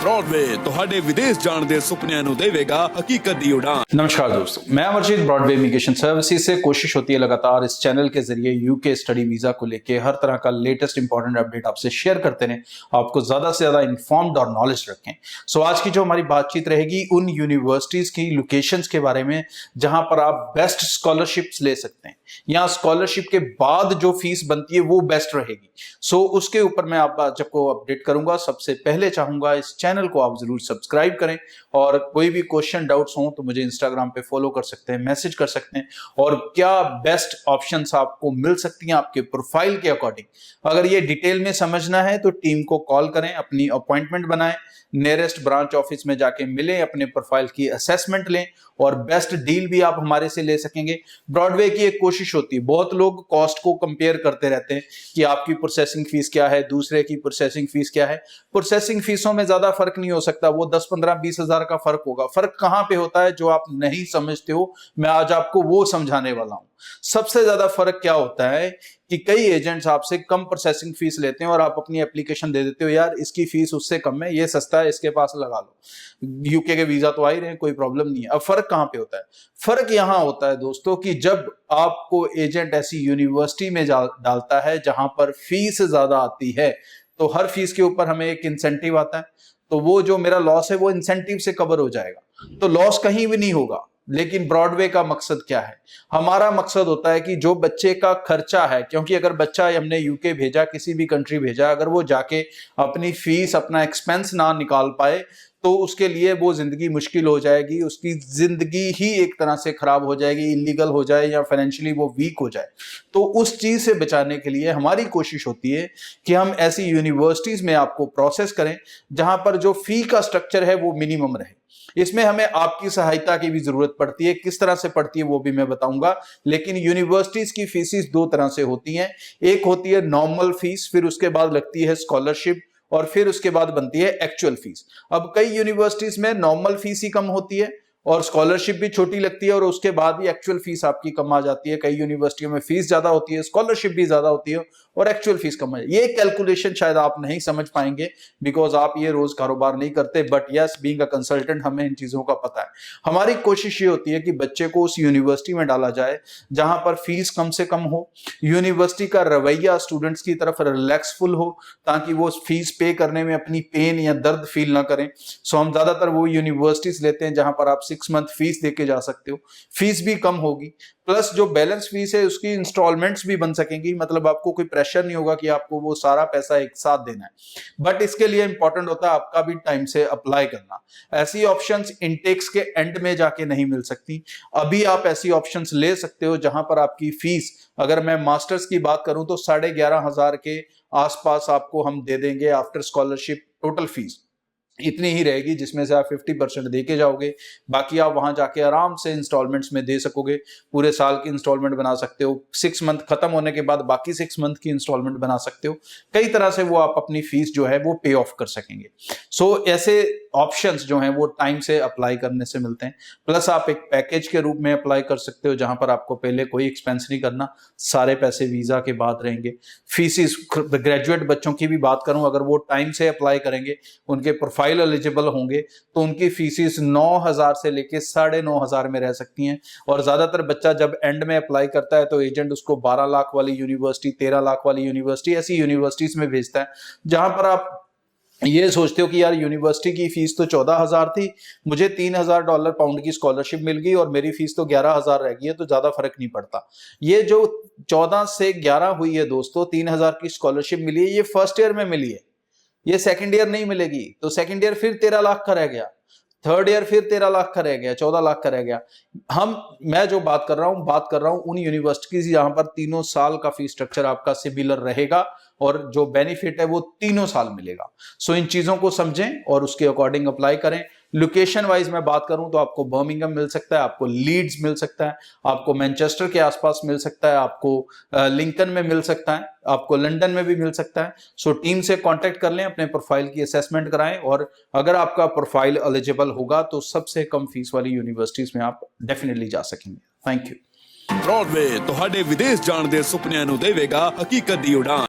Broadway ਤੁਹਾਡੇ ਵਿਦੇਸ਼ ਜਾਣ ਦੇ ਸੁਪਨਿਆਂ ਨੂੰ ਦੇਵੇਗਾ हकीकत ਦੀ उड़ान। नमस्कार दोस्तों, मैं अमरजीत ब्रॉडवे इमिग्रेशन सर्विसेज से। कोशिश होती है लगातार इस चैनल के जरिए यूके स्टडी वीजा को लेके हर तरह का लेटेस्ट इंपॉर्टेंट अपडेट आपसे शेयर करते रहें, आपको ज्यादा से ज्यादा इन्फॉर्म्ड और नॉलेज रखें। सो आज की जो हमारी बातचीत रहेगी उन यूनिवर्सिटीज की लोकेशंस के बारे में जहां पर आप बेस्ट स्कॉलरशिप्स ले सकते हैं, या स्कॉलरशिप के बाद जो फीस बनती है वो बेस्ट रहेगी। सो उसके ऊपर मैं आपको अपडेट करूंगा। सबसे पहले चाहूंगा इस चैनल को आप जरूर सब्सक्राइब करें, और कोई भी क्वेश्चन डाउट्स हो तो मुझे इंस्टाग्राम पे फॉलो कर सकते हैं, मैसेज कर सकते हैं। और क्या बेस्ट ऑप्शंस आपको मिल सकती हैं आपके प्रोफाइल के अकॉर्डिंग, अगर ये डिटेल में समझना है तो टीम को कॉल करें, अपनी अपॉइंटमेंट बनाएं, नियरेस्ट ब्रांच ऑफिस में जाके मिलें, अपने प्रोफाइल की असेसमेंट लें, और बेस्ट डील भी आप हमारे से ले सकेंगे। ब्रॉडवे की एक कोशिश होती है, बहुत लोग कॉस्ट को कंपेयर करते रहते हैं कि आपकी प्रोसेसिंग फीस क्या है, दूसरे की प्रोसेसिंग फीस क्या है। प्रोसेसिंग फीसों में ज्यादा फर्क नहीं हो सकता, वो 10, 15, 20 हजार का फर्क होगा। फर्क कहां पे होता है जो आप नहीं समझते हो, मैं आज आपको वो समझाने वाला हूं। सबसे ज्यादा फर्क क्या होता है कि कई एजेंट्स आपसे कम प्रोसेसिंग फीस लेते हैं और आप अपनी एप्लीकेशन दे देते हो, यार इसकी फीस उससे कम है, ये सस्ता है, इसके पास लगा लो, यूके के वीजा तो आ ही रहे हैं, कोई प्रॉब्लम नहीं है। अब फर्क कहां पे होता है? फर्क यहां होता है दोस्तों कि जब आपको एजेंट ऐसी यूनिवर्सिटी में डालता है जहां पर फीस ज्यादा आती है, तो हर फीस के ऊपर हमें एक इंसेंटिव आता है, तो वो जो मेरा लॉस है वो इंसेंटिव से कवर हो जाएगा, तो लॉस कहीं भी नहीं होगा। लेकिन ब्रॉडवे का मकसद क्या है? हमारा मकसद होता है कि जो बच्चे का खर्चा है, क्योंकि अगर बच्चा हमने यूके भेजा, किसी भी कंट्री भेजा, अगर वो जाके अपनी फीस, अपना एक्सपेंस ना निकाल पाए तो उसके लिए वो जिंदगी मुश्किल हो जाएगी, उसकी जिंदगी ही एक तरह से खराब हो जाएगी, इलीगल हो जाए या फाइनेंशियली वो वीक हो जाए। तो उस चीज से बचाने के लिए हमारी कोशिश होती है कि हम ऐसी यूनिवर्सिटीज में आपको प्रोसेस करें जहां पर जो फी का स्ट्रक्चर है वो मिनिमम रहे। इसमें हमें आपकी सहायता की भी जरूरत पड़ती है, किस तरह से पड़ती है वो भी मैं बताऊंगा। लेकिन यूनिवर्सिटीज की फीसिस दो तरह से होती हैं, एक होती है नॉर्मल फीस, फिर उसके बाद लगती है स्कॉलरशिप, और फिर उसके बाद बनती है एक्चुअल फीस। अब कई यूनिवर्सिटीज में नॉर्मल फीस ही कम होती है और स्कॉलरशिप भी छोटी लगती है, और उसके बाद भी एक्चुअल फीस आपकी कम आ जाती है। कई यूनिवर्सिटियों में फीस ज्यादा होती है, स्कॉलरशिप भी ज्यादा होती है, और एक्चुअल फीस कम है। ये कैलकुलेशन शायद आप नहीं समझ पाएंगे बिकॉज आप ये रोज कारोबार नहीं करते, but yes, being a consultant हमें इन चीजों का पता है। हमारी कोशिश ये होती है कि बच्चे को उस यूनिवर्सिटी में डाला जाए जहां पर फीस कम से कम हो, यूनिवर्सिटी का रवैया स्टूडेंट्स की तरफ रिलैक्सफुल हो, ताकि वो फीस पे करने में अपनी पेन या दर्द फील ना करें। सो हम ज्यादातर वो यूनिवर्सिटीज लेते हैं जहां पर आप 6 मंथ फीस देके जा सकते हो, फीस भी कम होगी, प्लस जो बैलेंस फीस है उसकी इंस्टॉलमेंट्स भी बन सकेंगी, मतलब आपको कोई प्रेशर नहीं होगा कि आपको वो सारा पैसा एक साथ देना है। बट इसके लिए इंपॉर्टेंट होता है आपका भी टाइम से अप्लाई करना। ऐसी ऑप्शंस इनटेक्स के एंड में जाके नहीं मिल सकती। अभी आप ऐसी ऑप्शंस ले सकते हो जहां पर आपकी फीस, अगर मैं मास्टर्स की बात करूं तो 11,500 के आसपास आपको हम दे देंगे आफ्टर स्कॉलरशिप। टोटल फीस इतनी ही रहेगी जिसमें से आप 50% दे के जाओगे, बाकी आप वहां जाके आराम से इंस्टॉलमेंट्स में दे सकोगे। पूरे साल की इंस्टॉलमेंट बना सकते हो, 6 मंथ खत्म होने के बाद बाकी 6 मंथ की इंस्टॉलमेंट बना सकते हो। कई तरह से वो आप अपनी फीस जो है वो पे ऑफ कर सकेंगे। सो ऐसे ऑप्शंस जो हैं वो टाइम से अप्लाई करने से मिलते हैं। प्लस आप एक पैकेज के रूप में अप्लाई कर सकते हो जहां पर आपको पहले कोई एक्सपेंस नहीं करना, सारे पैसे वीजा के बाद रहेंगे। फीसिस, ग्रेजुएट बच्चों की भी बात करूं, अगर वो टाइम से अप्लाई करेंगे, उनके प्रोफाइल एलिजिबल होंगे, तो उनकी फीसिस 9,000 से लेके 9,500 में रह सकती हैं। और ज्यादातर बच्चा जब एंड में अप्लाई करता है तो एजेंट उसको 12 लाख वाली यूनिवर्सिटी, 13 लाख वाली यूनिवर्सिटी, ऐसी यूनिवर्सिटीज में भेजता है जहां पर आप ये सोचते हो कि यार यूनिवर्सिटी की फीस तो 14,000 थी, मुझे $3,000 पाउंड की स्कॉलरशिप मिल गई और मेरी फीस तो 11,000 रह गई है, तो ज्यादा फर्क नहीं पड़ता। ये जो 14 से 11 हुई है दोस्तों, 3,000 की स्कॉलरशिप मिली है, ये फर्स्ट ईयर में मिली है, ये सेकंड ईयर नहीं मिलेगी। तो सेकंड ईयर फिर 13 लाख का रह गया, थर्ड ईयर फिर 13 लाख का रह गया, 14 लाख का रह गया। मैं जो बात कर रहा हूं उन यूनिवर्सिटीज जहां पर तीनों साल का फीस स्ट्रक्चर आपका सिमिलर रहेगा और जो बेनिफिट है वो तीनों साल मिलेगा। सो इन चीजों को समझें और उसके अकॉर्डिंग अप्लाई करें। लोकेशन वाइज मैं बात करूं तो आपको बर्मिंघम मिल सकता है, आपको लीड्स मिल सकता है, आपको मैनचेस्टर के आसपास मिल सकता है, आपको लिंकन में मिल सकता है, आपको लंदन में भी मिल सकता है। सो टीम से कांटेक्ट कर लें, अपने प्रोफाइल की असेसमेंट कराएं, और अगर आपका प्रोफाइल एलिजिबल होगा तो सबसे कम फीस वाली यूनिवर्सिटीज में आप डेफिनेटली जा सकेंगे। Thank you. ब्रॉडवे ਤੁਹਾਡੇ ਵਿਦੇਸ਼ ਜਾਣ ਦੇ ਸੁਪਨਿਆਂ ਨੂੰ ਦੇਵੇਗਾ हकीकत ਦੀ उड़ान।